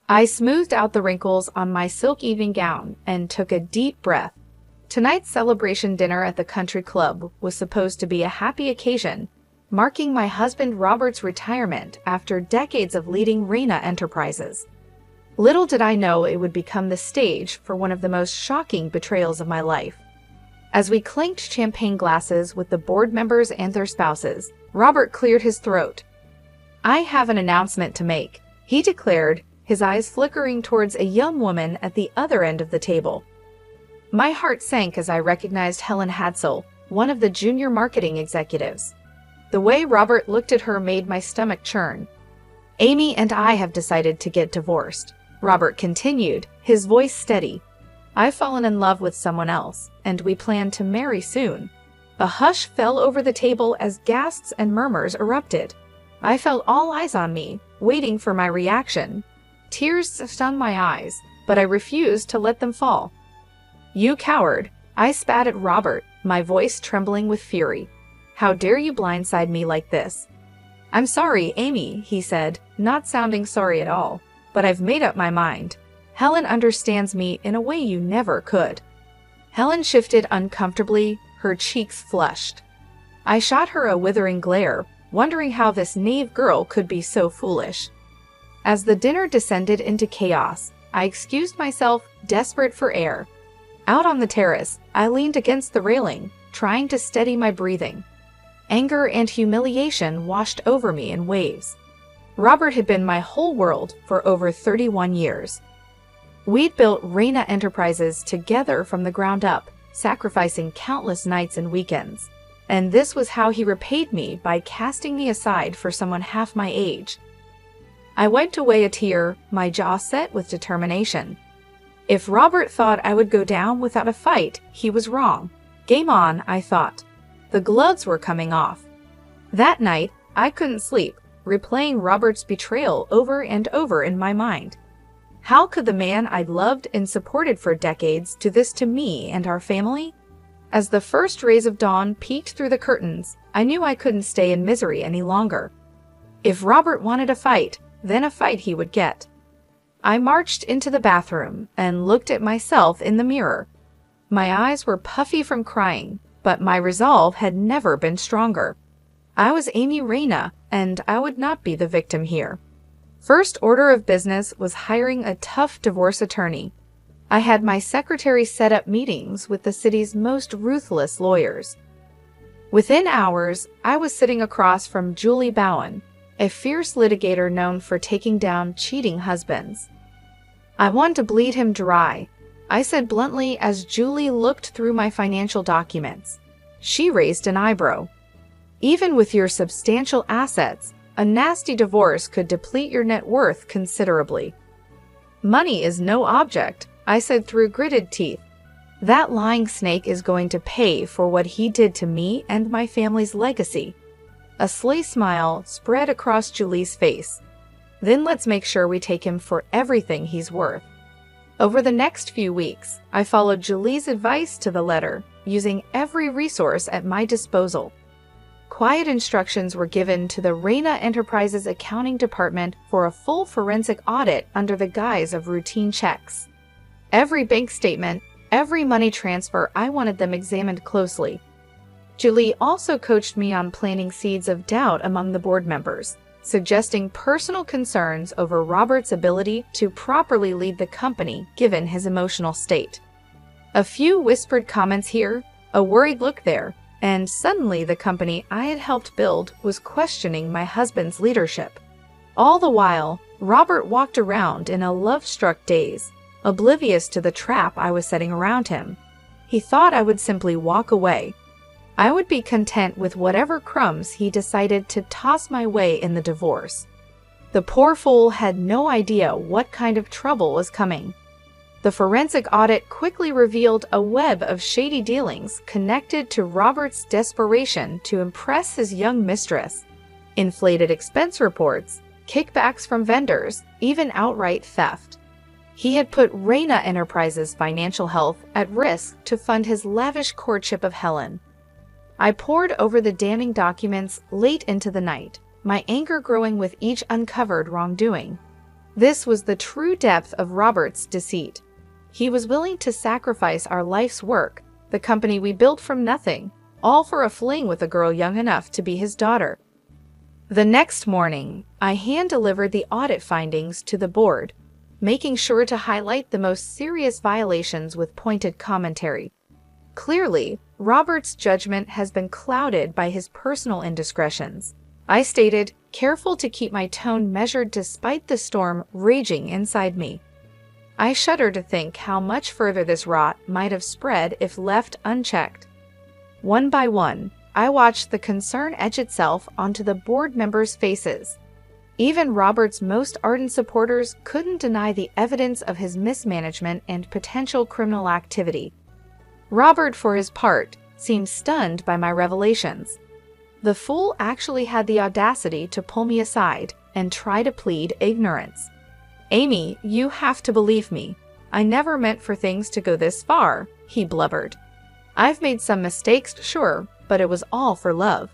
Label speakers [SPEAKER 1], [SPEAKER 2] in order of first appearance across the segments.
[SPEAKER 1] I smoothed out the wrinkles on my silk evening gown and took a deep breath. Tonight's celebration dinner at the country club was supposed to be a happy occasion, marking my husband Robert's retirement after decades of leading Reina Enterprises. Little did I know it would become the stage for one of the most shocking betrayals of my life. As we clinked champagne glasses with the board members and their spouses, Robert cleared his throat. "I have an announcement to make," he declared, his eyes flickering towards a young woman at the other end of the table. My heart sank as I recognized Helen Hadsell, one of the junior marketing executives. The way Robert looked at her made my stomach churn. "Amy and I have decided to get divorced," Robert continued, his voice steady. "I've fallen in love with someone else, and we plan to marry soon." A hush fell over the table as gasps and murmurs erupted. I felt all eyes on me, waiting for my reaction. Tears stung my eyes, but I refused to let them fall. "You coward!" I spat at Robert, my voice trembling with fury. "How dare you blindside me like this?" "I'm sorry, Amy," he said, not sounding sorry at all, "but I've made up my mind. Helen understands me in a way you never could." Helen shifted uncomfortably, her cheeks flushed. I shot her a withering glare, wondering how this naive girl could be so foolish. As the dinner descended into chaos, I excused myself, desperate for air. Out on the terrace, I leaned against the railing, trying to steady my breathing. Anger and humiliation washed over me in waves. Robert had been my whole world for over 31 years. We'd built Reina Enterprises together from the ground up, sacrificing countless nights and weekends. And this was how he repaid me by casting me aside for someone half my age. I wiped away a tear, my jaw set with determination. If Robert thought I would go down without a fight, he was wrong. Game on, I thought. The gloves were coming off. That night, I couldn't sleep, replaying Robert's betrayal over and over in my mind. How could the man I'd loved and supported for decades do this to me and our family? As the first rays of dawn peeked through the curtains, I knew I couldn't stay in misery any longer. If Robert wanted a fight, then a fight he would get. I marched into the bathroom and looked at myself in the mirror. My eyes were puffy from crying, but my resolve had never been stronger. I was Amy Reina, and I would not be the victim here. First order of business was hiring a tough divorce attorney. I had my secretary set up meetings with the city's most ruthless lawyers. Within hours, I was sitting across from Julie Bowen, a fierce litigator known for taking down cheating husbands. "I want to bleed him dry," I said bluntly as Julie looked through my financial documents. She raised an eyebrow. "Even with your substantial assets, a nasty divorce could deplete your net worth considerably." "Money is no object," I said through gritted teeth. "That lying snake is going to pay for what he did to me and my family's legacy." A sly smile spread across Julie's face. "Then let's make sure we take him for everything he's worth." Over the next few weeks, I followed Julie's advice to the letter, using every resource at my disposal. Quiet instructions were given to the Reina Enterprises accounting department for a full forensic audit under the guise of routine checks. Every bank statement, every money transfer, I wanted them examined closely. Julie also coached me on planting seeds of doubt among the board members, suggesting personal concerns over Robert's ability to properly lead the company given his emotional state. A few whispered comments here, a worried look there, and suddenly the company I had helped build was questioning my husband's leadership. All the while, Robert walked around in a love-struck daze, oblivious to the trap I was setting around him. He thought I would simply walk away. I would be content with whatever crumbs he decided to toss my way in the divorce. The poor fool had no idea what kind of trouble was coming. The forensic audit quickly revealed a web of shady dealings connected to Robert's desperation to impress his young mistress. Inflated expense reports, kickbacks from vendors, even outright theft. He had put Reina Enterprises' financial health at risk to fund his lavish courtship of Helen. I pored over the damning documents late into the night, my anger growing with each uncovered wrongdoing. This was the true depth of Robert's deceit. He was willing to sacrifice our life's work, the company we built from nothing, all for a fling with a girl young enough to be his daughter. The next morning, I hand-delivered the audit findings to the board, making sure to highlight the most serious violations with pointed commentary. Clearly, Robert's judgment has been clouded by his personal indiscretions. I stated, careful to keep my tone measured despite the storm raging inside me. I shudder to think how much further this rot might have spread if left unchecked. One by one, I watched the concern etch itself onto the board members' faces. Even Robert's most ardent supporters couldn't deny the evidence of his mismanagement and potential criminal activity. Robert, for his part, seemed stunned by my revelations. The fool actually had the audacity to pull me aside and try to plead ignorance. "Amy, you have to believe me. I never meant for things to go this far," he blubbered. "I've made some mistakes, sure, but it was all for love."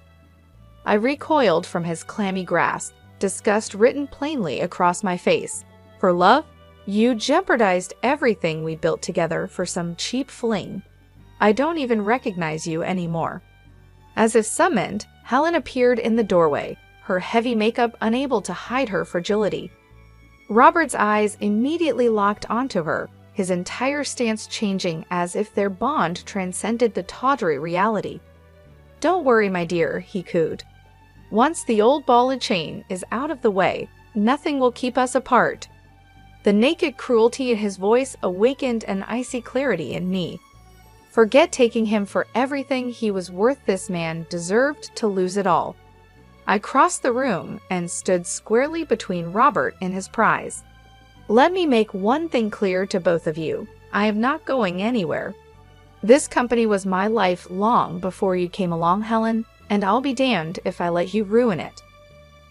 [SPEAKER 1] I recoiled from his clammy grasp, disgust written plainly across my face. "For love? You jeopardized everything we built together for some cheap fling. I don't even recognize you anymore." As if summoned, Helen appeared in the doorway, her heavy makeup unable to hide her fragility. Robert's eyes immediately locked onto her, his entire stance changing as if their bond transcended the tawdry reality. "Don't worry, my dear," he cooed. "Once the old ball and chain is out of the way, nothing will keep us apart." The naked cruelty in his voice awakened an icy clarity in me. Forget taking him for everything he was worth. This man deserved to lose it all. I crossed the room and stood squarely between Robert and his prize. "Let me make one thing clear to both of you. I am not going anywhere. This company was my life long before you came along, Helen, and I'll be damned if I let you ruin it.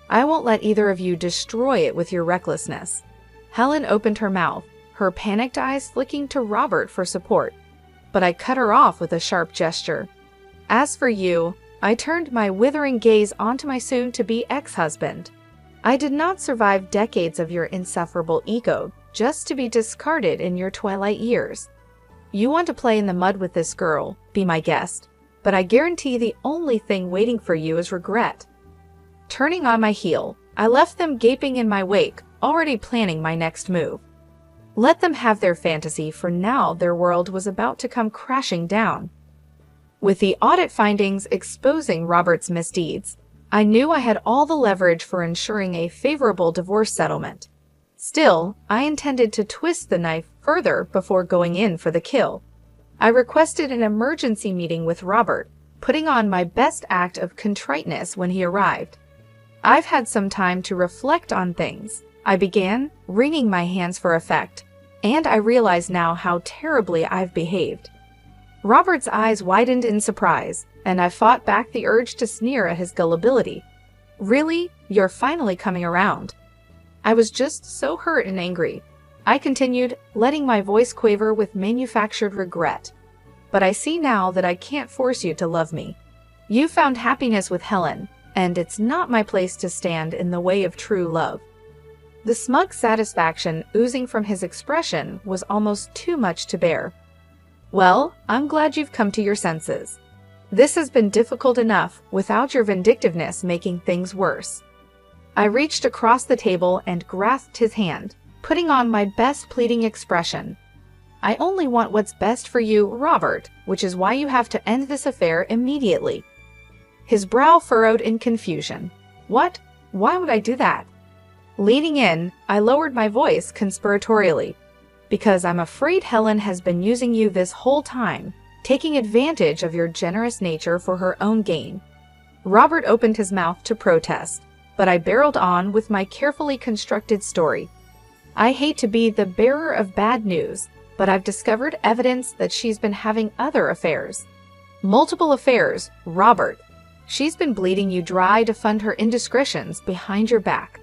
[SPEAKER 1] I won't let either of you destroy it with your recklessness." Helen opened her mouth, her panicked eyes flicking to Robert for support, but I cut her off with a sharp gesture. "As for you," I turned my withering gaze onto my soon-to-be ex-husband. "I did not survive decades of your insufferable ego just to be discarded in your twilight years. You want to play in the mud with this girl, be my guest, but I guarantee the only thing waiting for you is regret." Turning on my heel, I left them gaping in my wake, already planning my next move. Let them have their fantasy, for now their world was about to come crashing down. With the audit findings exposing Robert's misdeeds, I knew I had all the leverage for ensuring a favorable divorce settlement. Still, I intended to twist the knife further before going in for the kill. I requested an emergency meeting with Robert, putting on my best act of contriteness when he arrived. "I've had some time to reflect on things," I began, wringing my hands for effect, "and I realize now how terribly I've behaved." Robert's eyes widened in surprise, and I fought back the urge to sneer at his gullibility. "Really? You're finally coming around." I was just so hurt and angry. I continued, letting my voice quaver with manufactured regret. "But I see now that I can't force you to love me. You found happiness with Helen, and it's not my place to stand in the way of true love." The smug satisfaction oozing from his expression was almost too much to bear. "Well, I'm glad you've come to your senses. This has been difficult enough without your vindictiveness making things worse." I reached across the table and grasped his hand, putting on my best pleading expression. "I only want what's best for you, Robert, which is why you have to end this affair immediately." His brow furrowed in confusion. "What? Why would I do that?" Leaning in, I lowered my voice conspiratorially. "Because I'm afraid Helen has been using you this whole time, taking advantage of your generous nature for her own gain." Robert opened his mouth to protest, but I barreled on with my carefully constructed story. "I hate to be the bearer of bad news, but I've discovered evidence that she's been having other affairs. Multiple affairs, Robert. She's been bleeding you dry to fund her indiscretions behind your back."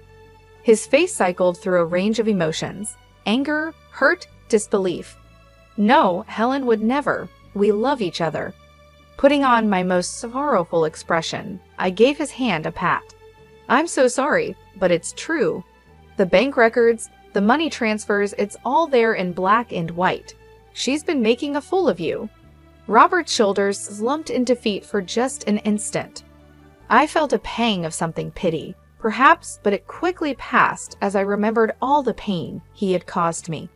[SPEAKER 1] His face cycled through a range of emotions: anger, hurt, disbelief. "No, Helen would never. We love each other." Putting on my most sorrowful expression, I gave his hand a pat. "I'm so sorry, but it's true. The bank records, The money transfers, it's all there in black and white. She's been making a fool of you." Robert's shoulders slumped in defeat for just an instant. I felt a pang of something pity, perhaps, but it quickly passed as I remembered all the pain he had caused me.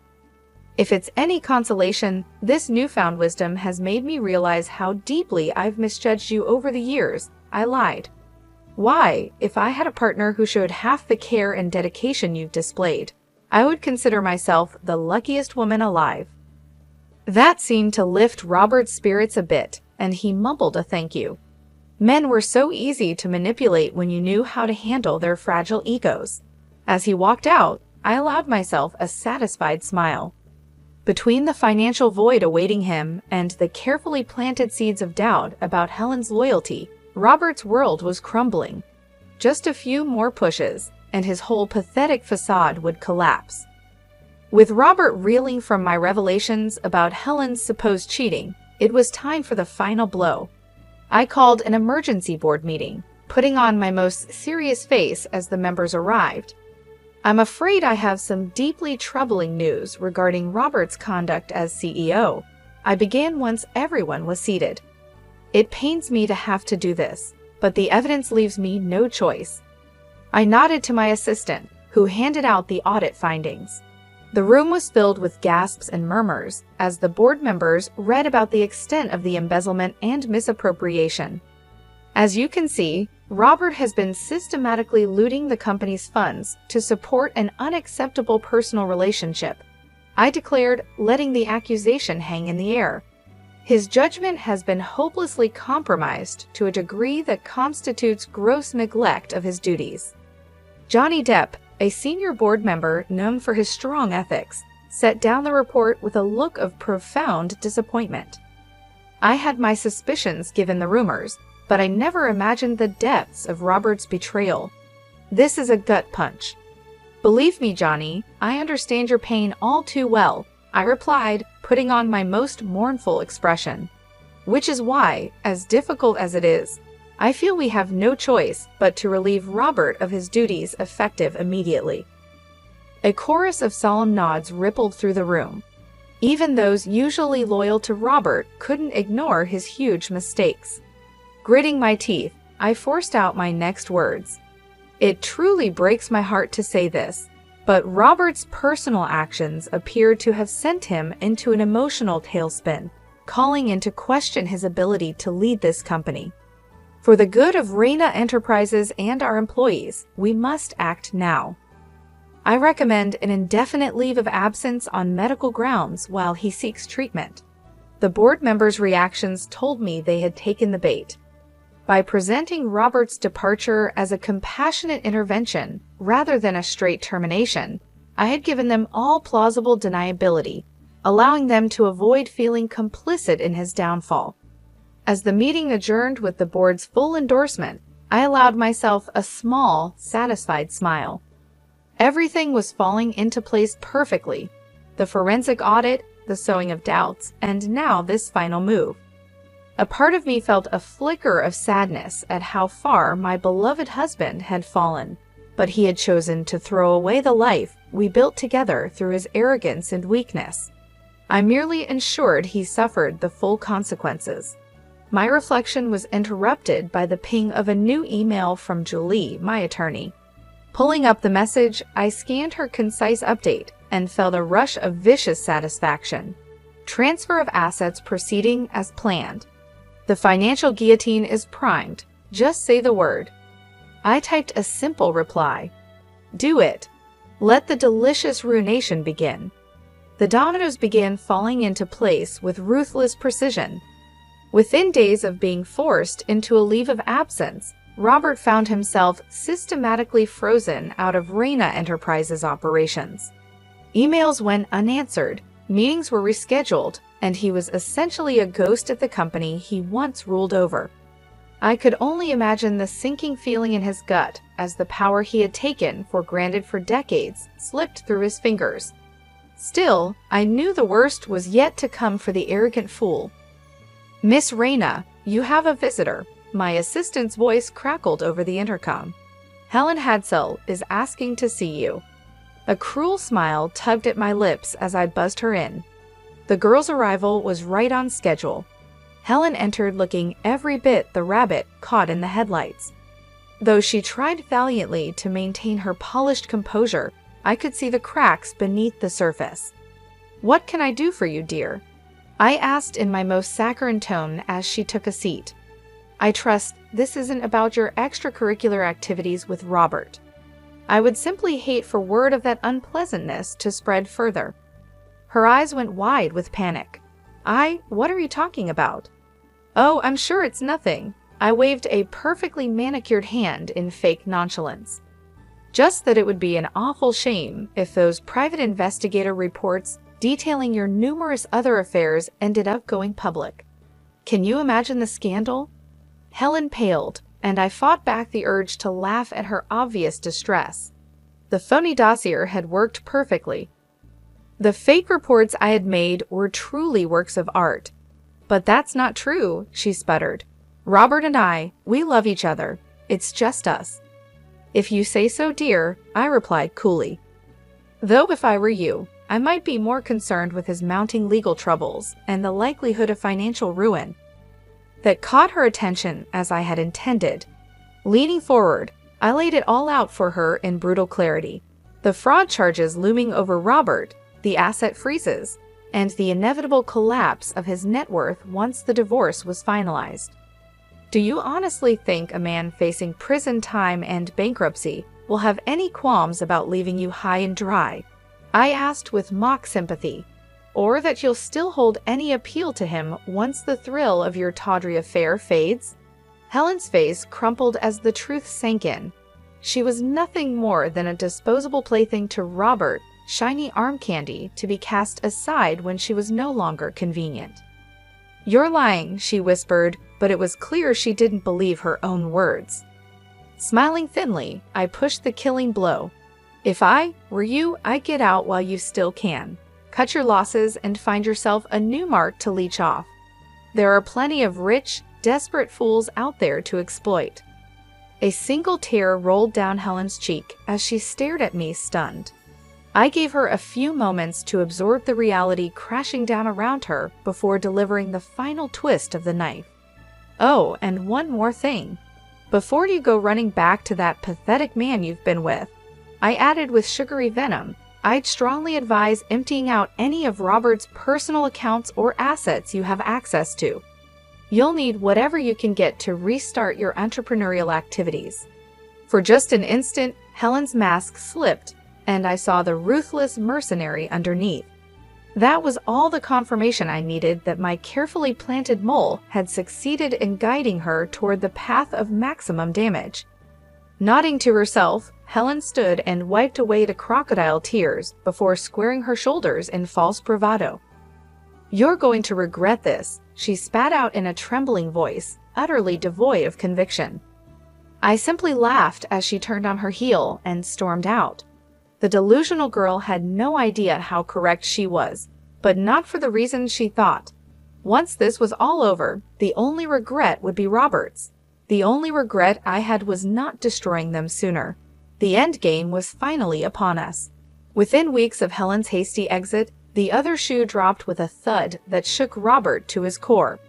[SPEAKER 1] If it's any consolation, this newfound wisdom has made me realize how deeply I've misjudged you over the years. I lied. Why, if I had a partner who showed half the care and dedication you've displayed, I would consider myself the luckiest woman alive. That seemed to lift Robert's spirits a bit, and he mumbled a thank you. Men were so easy to manipulate when you knew how to handle their fragile egos. As he walked out, I allowed myself a satisfied smile. Between the financial void awaiting him and the carefully planted seeds of doubt about Helen's loyalty, Robert's world was crumbling. Just a few more pushes, and his whole pathetic facade would collapse. With Robert reeling from my revelations about Helen's supposed cheating, it was time for the final blow. I called an emergency board meeting, putting on my most serious face as the members arrived. "I'm afraid I have some deeply troubling news regarding Robert's conduct as CEO," I began once everyone was seated. "It pains me to have to do this, but the evidence leaves me no choice." I nodded to my assistant, who handed out the audit findings. The room was filled with gasps and murmurs as the board members read about the extent of the embezzlement and misappropriation. As you can see, Robert has been systematically looting the company's funds to support an unacceptable personal relationship, I declared, letting the accusation hang in the air. His judgment has been hopelessly compromised to a degree that constitutes gross neglect of his duties. Johnny Depp, a senior board member known for his strong ethics, set down the report with a look of profound disappointment. I had my suspicions given the rumors, but I never imagined the depths of Robert's betrayal. This is a gut punch. "Believe me, Johnny, I understand your pain all too well," I replied, putting on my most mournful expression. "Which is why, as difficult as it is, I feel we have no choice but to relieve Robert of his duties effective immediately." A chorus of solemn nods rippled through the room. Even those usually loyal to Robert couldn't ignore his huge mistakes. Gritting my teeth, I forced out my next words. "It truly breaks my heart to say this, but Robert's personal actions appear to have sent him into an emotional tailspin, calling into question his ability to lead this company. For the good of Reina Enterprises and our employees, we must act now. I recommend an indefinite leave of absence on medical grounds while he seeks treatment." The board members' reactions told me they had taken the bait. By presenting Robert's departure as a compassionate intervention rather than a straight termination, I had given them all plausible deniability, allowing them to avoid feeling complicit in his downfall. As the meeting adjourned with the board's full endorsement, I allowed myself a small, satisfied smile. Everything was falling into place perfectly. The forensic audit, the sowing of doubts, and now this final move. A part of me felt a flicker of sadness at how far my beloved husband had fallen, but he had chosen to throw away the life we built together through his arrogance and weakness. I merely ensured he suffered the full consequences. My reflection was interrupted by the ping of a new email from Julie, my attorney. Pulling up the message, I scanned her concise update and felt a rush of vicious satisfaction. Transfer of assets proceeding as planned. The financial guillotine is primed. Just say the word. I typed a simple reply. Do it. Let the delicious ruination begin. The dominoes began falling into place with ruthless precision. Within days of being forced into a leave of absence, Robert found himself systematically frozen out of Reina Enterprises operations. Emails went unanswered, meetings were rescheduled, and he was essentially a ghost at the company he once ruled over. I could only imagine the sinking feeling in his gut as the power he had taken for granted for decades slipped through his fingers. Still, I knew the worst was yet to come for the arrogant fool. "Miss Reina, you have a visitor," my assistant's voice crackled over the intercom. "Helen Hadsell is asking to see you." A cruel smile tugged at my lips as I buzzed her in. The girl's arrival was right on schedule. Helen entered looking every bit the rabbit caught in the headlights. Though she tried valiantly to maintain her polished composure, I could see the cracks beneath the surface. "What can I do for you, dear?" I asked in my most saccharine tone as she took a seat. "I trust this isn't about your extracurricular activities with Robert. I would simply hate for word of that unpleasantness to spread further." Her eyes went wide with panic. What are you talking about?" "Oh, I'm sure it's nothing." I waved a perfectly manicured hand in fake nonchalance. "Just that it would be an awful shame if those private investigator reports detailing your numerous other affairs ended up going public. Can you imagine the scandal?" Helen paled, and I fought back the urge to laugh at her obvious distress. The phony dossier had worked perfectly. The fake reports I had made were truly works of art. "But that's not true," she sputtered. "Robert and I, we love each other. It's just us." "If you say so, dear," I replied coolly. Though if I were you, I might be more concerned with his mounting legal troubles and the likelihood of financial ruin. That caught her attention as I had intended. Leaning forward, I laid it all out for her in brutal clarity. The fraud charges looming over Robert, the asset freezes, and the inevitable collapse of his net worth once the divorce was finalized. "Do you honestly think a man facing prison time and bankruptcy will have any qualms about leaving you high and dry?" I asked with mock sympathy. "Or that you'll still hold any appeal to him once the thrill of your tawdry affair fades?" Helen's face crumpled as the truth sank in. She was nothing more than a disposable plaything to Robert, shiny arm candy to be cast aside when she was no longer convenient. "You're lying," she whispered, but it was clear she didn't believe her own words. Smiling thinly, I pushed the killing blow. "If I were you, I'd get out while you still can. Cut your losses and find yourself a new mark to leech off. There are plenty of rich, desperate fools out there to exploit." A single tear rolled down Helen's cheek as she stared at me stunned. I gave her a few moments to absorb the reality crashing down around her before delivering the final twist of the knife. "Oh, and one more thing. Before you go running back to that pathetic man you've been with," I added with sugary venom, "I'd strongly advise emptying out any of Robert's personal accounts or assets you have access to. You'll need whatever you can get to restart your entrepreneurial activities." For just an instant, Helen's mask slipped, and I saw the ruthless mercenary underneath. That was all the confirmation I needed that my carefully planted mole had succeeded in guiding her toward the path of maximum damage. Nodding to herself, Helen stood and wiped away the crocodile tears before squaring her shoulders in false bravado. "You're going to regret this," she spat out in a trembling voice, utterly devoid of conviction. I simply laughed as she turned on her heel and stormed out. The delusional girl had no idea how correct she was, but not for the reasons she thought. Once this was all over, the only regret would be Robert's. The only regret I had was not destroying them sooner. The end game was finally upon us. Within weeks of Helen's hasty exit, the other shoe dropped with a thud that shook Robert to his core.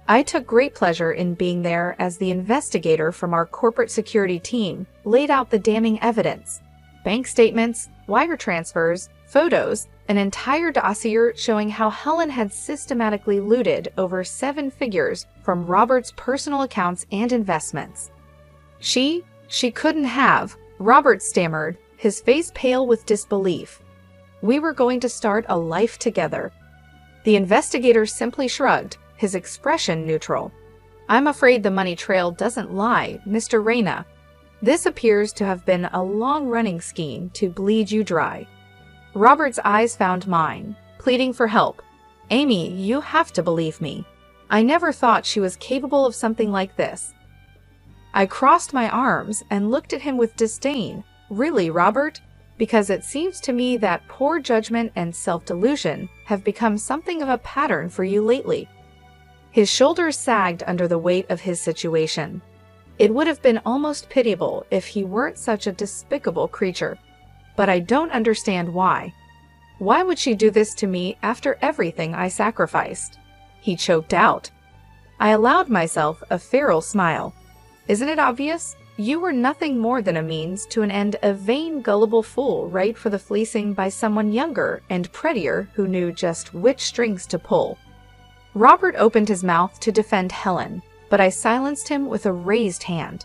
[SPEAKER 1] I took great pleasure in being there as the investigator from our corporate security team laid out the damning evidence. Bank statements, wire transfers, photos, an entire dossier showing how Helen had systematically looted over 7 figures from Robert's personal accounts and investments. She couldn't have, Robert stammered, his face pale with disbelief. "We were going to start a life together." The investigator simply shrugged, his expression neutral. "I'm afraid the money trail doesn't lie, Mr. Reyna. This appears to have been a long-running scheme to bleed you dry." Robert's eyes found mine, pleading for help. "Amy, you have to believe me. I never thought she was capable of something like this." I crossed my arms and looked at him with disdain. "Really, Robert? Because it seems to me that poor judgment and self-delusion have become something of a pattern for you lately." His shoulders sagged under the weight of his situation. It would have been almost pitiable if he weren't such a despicable creature. but I don't understand why. Why would she do this to me after everything I sacrificed?" He choked out. I allowed myself a feral smile. "Isn't it obvious? You were nothing more than a means to an end, a vain, gullible fool ripe for the fleecing by someone younger and prettier who knew just which strings to pull." Robert opened his mouth to defend Helen, but I silenced him with a raised hand.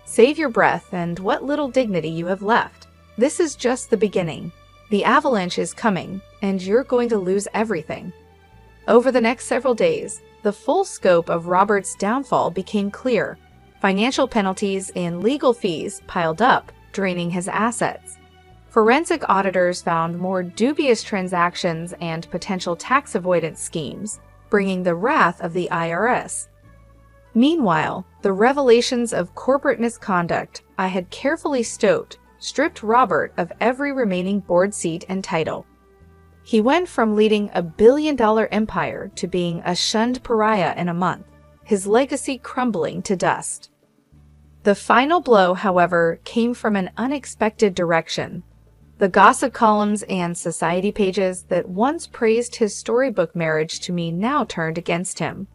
[SPEAKER 1] "Save your breath and what little dignity you have left. This is just the beginning. The avalanche is coming, and you're going to lose everything." Over the next several days, the full scope of Robert's downfall became clear. Financial penalties and legal fees piled up, draining his assets. Forensic auditors found more dubious transactions and potential tax avoidance schemes, bringing the wrath of the IRS. Meanwhile, the revelations of corporate misconduct I had carefully stowed stripped Robert of every remaining board seat and title. He went from leading a billion-dollar empire to being a shunned pariah in a month, his legacy crumbling to dust. The final blow, however, came from an unexpected direction. The gossip columns and society pages that once praised his storybook marriage to me now turned against him.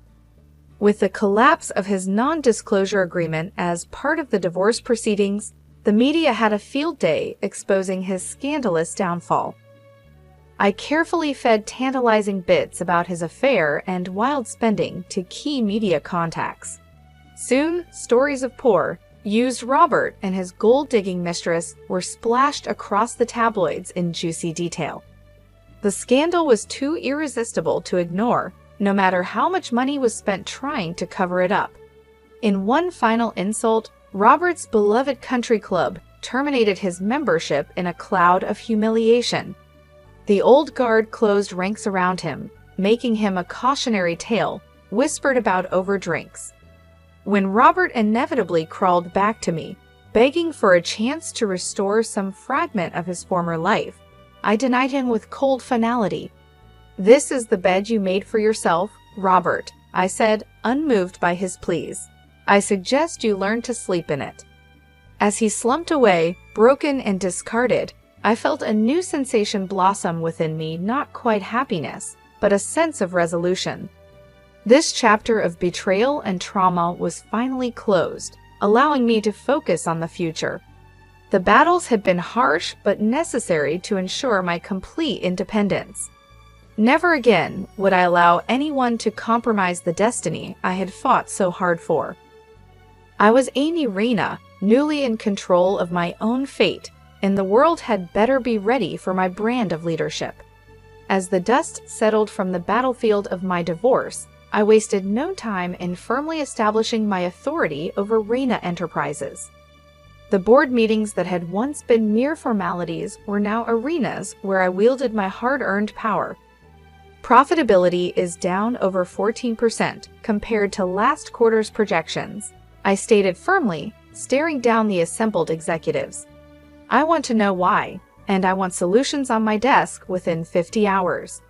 [SPEAKER 1] With the collapse of his non-disclosure agreement as part of the divorce proceedings, the media had a field day exposing his scandalous downfall. I carefully fed tantalizing bits about his affair and wild spending to key media contacts. Soon, stories of poor, used Robert and his gold-digging mistress were splashed across the tabloids in juicy detail. The scandal was too irresistible to ignore, no matter how much money was spent trying to cover it up. In one final insult, Robert's beloved country club terminated his membership in a cloud of humiliation. The old guard closed ranks around him, making him a cautionary tale, whispered about over drinks. When Robert inevitably crawled back to me, begging for a chance to restore some fragment of his former life, I denied him with cold finality. "This is the bed you made for yourself, Robert," I said, unmoved by his pleas. "I suggest you learn to sleep in it." As he slumped away, broken and discarded, I felt a new sensation blossom within me, not quite happiness, but a sense of resolution. This chapter of betrayal and trauma was finally closed, allowing me to focus on the future. The battles had been harsh but necessary to ensure my complete independence. Never again would I allow anyone to compromise the destiny I had fought so hard for. I was Amy Reyna, newly in control of my own fate, and the world had better be ready for my brand of leadership. As the dust settled from the battlefield of my divorce, I wasted no time in firmly establishing my authority over Reyna Enterprises. The board meetings that had once been mere formalities were now arenas where I wielded my hard-earned power. Profitability is down over 14% compared to last quarter's projections, I stated firmly, staring down the assembled executives. I want to know why, and I want solutions on my desk within 50 hours.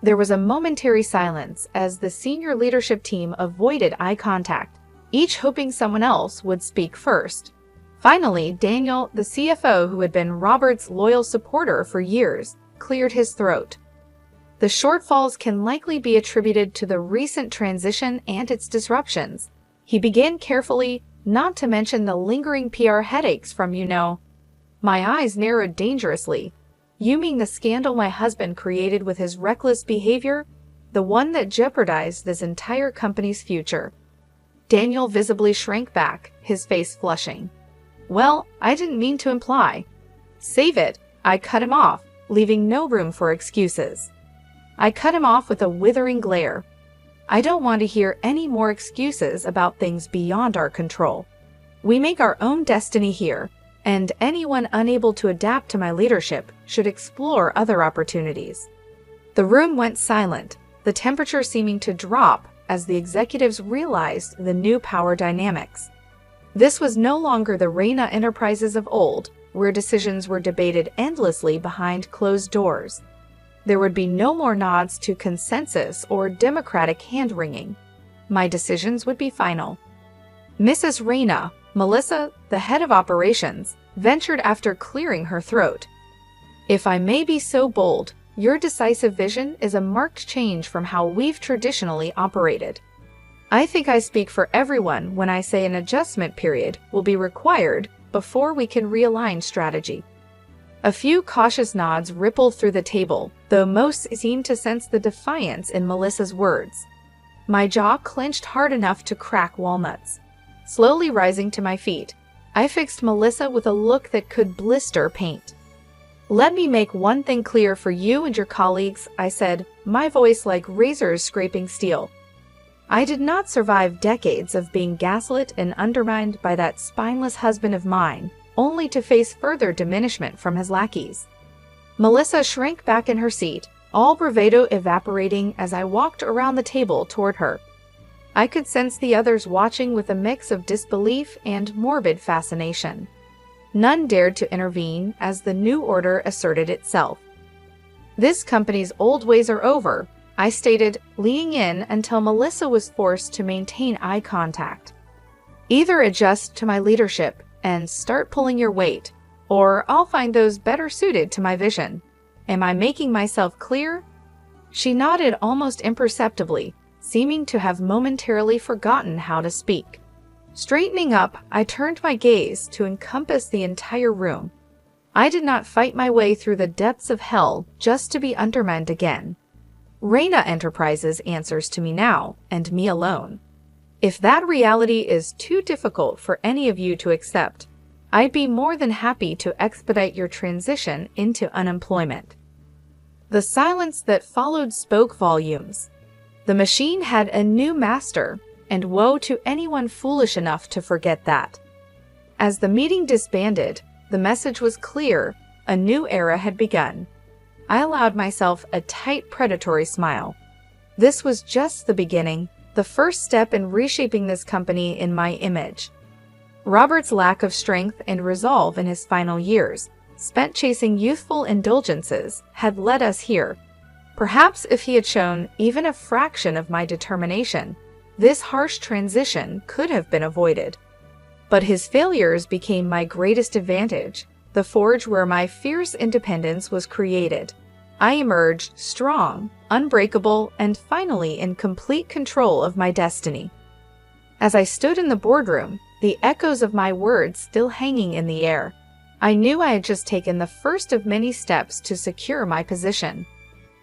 [SPEAKER 1] There was a momentary silence as the senior leadership team avoided eye contact, each hoping someone else would speak first. Finally, Daniel, the CFO who had been Robert's loyal supporter for years, cleared his throat. The shortfalls can likely be attributed to the recent transition and its disruptions. He began carefully, not to mention the lingering PR headaches from, My eyes narrowed dangerously. "You mean the scandal my husband created with his reckless behavior? The one that jeopardized this entire company's future?" Daniel visibly shrank back, his face flushing. "Well, I didn't mean to imply." "Save it," I cut him off, leaving no room for excuses. I cut him off with a withering glare. "I don't want to hear any more excuses about things beyond our control. We make our own destiny here, and anyone unable to adapt to my leadership should explore other opportunities." The room went silent, the temperature seeming to drop as the executives realized the new power dynamics. This was no longer the Reyna Enterprises of old, where decisions were debated endlessly behind closed doors. There would be no more nods to consensus or democratic hand-wringing. My decisions would be final. Mrs. Reyna, Melissa, the head of operations, ventured after clearing her throat. If I may be so bold, your decisive vision is a marked change from how we've traditionally operated. I think I speak for everyone when I say an adjustment period will be required before we can realign strategy. A few cautious nods rippled through the table, though most seemed to sense the defiance in Melissa's words. My jaw clenched hard enough to crack walnuts. Slowly rising to my feet, I fixed Melissa with a look that could blister paint. "Let me make one thing clear for you and your colleagues," I said, my voice like razors scraping steel. I did not survive decades of being gaslit and undermined by that spineless husband of mine, only to face further diminishment from his lackeys. Melissa shrank back in her seat, all bravado evaporating as I walked around the table toward her. I could sense the others watching with a mix of disbelief and morbid fascination. None dared to intervene as the new order asserted itself. "This company's old ways are over," I stated, leaning in until Melissa was forced to maintain eye contact. "Either adjust to my leadership and start pulling your weight, or I'll find those better suited to my vision. Am I making myself clear?" She nodded almost imperceptibly, seeming to have momentarily forgotten how to speak. Straightening up, I turned my gaze to encompass the entire room. I did not fight my way through the depths of hell just to be undermined again. Reyna Enterprises answers to me now, and me alone. If that reality is too difficult for any of you to accept, I'd be more than happy to expedite your transition into unemployment. The silence that followed spoke volumes. The machine had a new master, and woe to anyone foolish enough to forget that. As the meeting disbanded, the message was clear: a new era had begun. I allowed myself a tight, predatory smile. This was just the beginning, the first step in reshaping this company in my image. Robert's lack of strength and resolve in his final years, spent chasing youthful indulgences, had led us here. Perhaps if he had shown even a fraction of my determination, this harsh transition could have been avoided. But his failures became my greatest advantage, the forge where my fierce independence was created. I emerged strong, unbreakable, and finally in complete control of my destiny. As I stood in the boardroom, the echoes of my words still hanging in the air, I knew I had just taken the first of many steps to secure my position.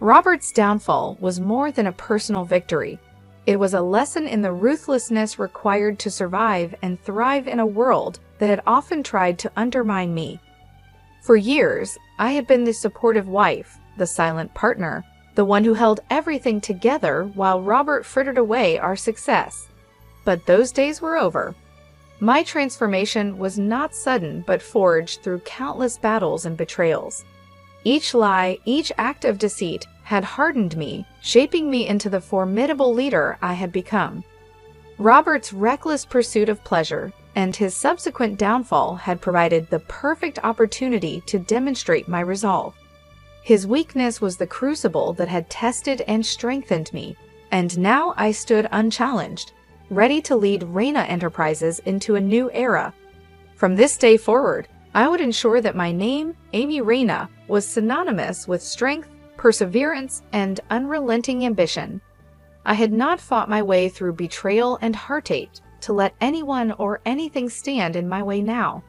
[SPEAKER 1] Robert's downfall was more than a personal victory. It was a lesson in the ruthlessness required to survive and thrive in a world that had often tried to undermine me. For years, I had been the supportive wife, the silent partner, the one who held everything together while Robert frittered away our success. But those days were over. My transformation was not sudden but forged through countless battles and betrayals. Each lie, each act of deceit had hardened me, shaping me into the formidable leader I had become. Robert's reckless pursuit of pleasure and his subsequent downfall had provided the perfect opportunity to demonstrate my resolve. His weakness was the crucible that had tested and strengthened me, and now I stood unchallenged, ready to lead Reyna Enterprises into a new era. From this day forward, I would ensure that my name, Amy Reyna, was synonymous with strength, perseverance, and unrelenting ambition. I had not fought my way through betrayal and heartache to let anyone or anything stand in my way now.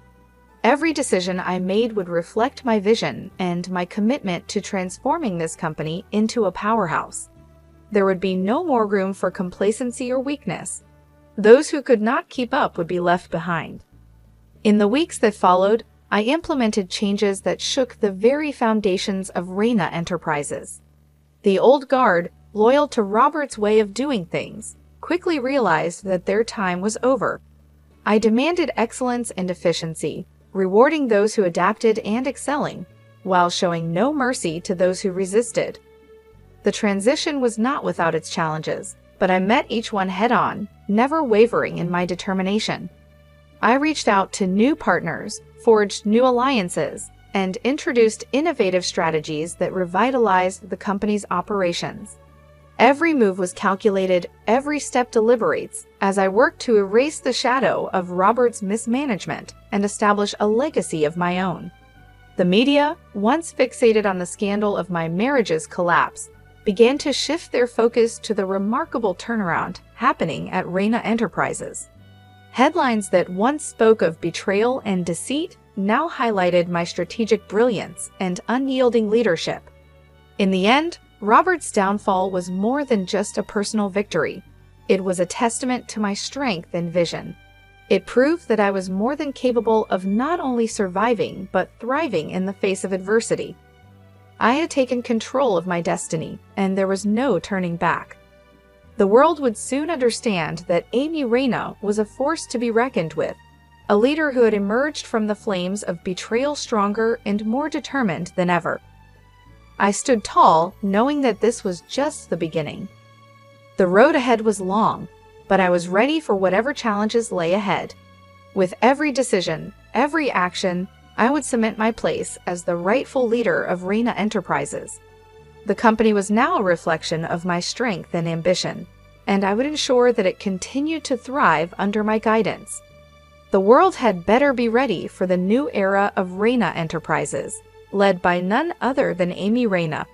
[SPEAKER 1] Every decision I made would reflect my vision and my commitment to transforming this company into a powerhouse. There would be no more room for complacency or weakness. Those who could not keep up would be left behind. In the weeks that followed, I implemented changes that shook the very foundations of Reyna Enterprises. The old guard, loyal to Robert's way of doing things, quickly realized that their time was over. I demanded excellence and efficiency, rewarding those who adapted and excelling, while showing no mercy to those who resisted. The transition was not without its challenges, but I met each one head-on, never wavering in my determination. I reached out to new partners, forged new alliances, and introduced innovative strategies that revitalized the company's operations. Every move was calculated, every step deliberates, as I worked to erase the shadow of Robert's mismanagement and establish a legacy of my own. The media, once fixated on the scandal of my marriage's collapse, began to shift their focus to the remarkable turnaround happening at Reina Enterprises. Headlines that once spoke of betrayal and deceit now highlighted my strategic brilliance and unyielding leadership. In the end, Robert's downfall was more than just a personal victory. It was a testament to my strength and vision. It proved that I was more than capable of not only surviving but thriving in the face of adversity. I had taken control of my destiny, and there was no turning back. The world would soon understand that Amy Reina was a force to be reckoned with, a leader who had emerged from the flames of betrayal stronger and more determined than ever. I stood tall, knowing that this was just the beginning. The road ahead was long, but I was ready for whatever challenges lay ahead. With every decision, every action, I would cement my place as the rightful leader of Reina Enterprises. The company was now a reflection of my strength and ambition, and I would ensure that it continued to thrive under my guidance. The world had better be ready for the new era of Reina Enterprises, led by none other than Amy Reina.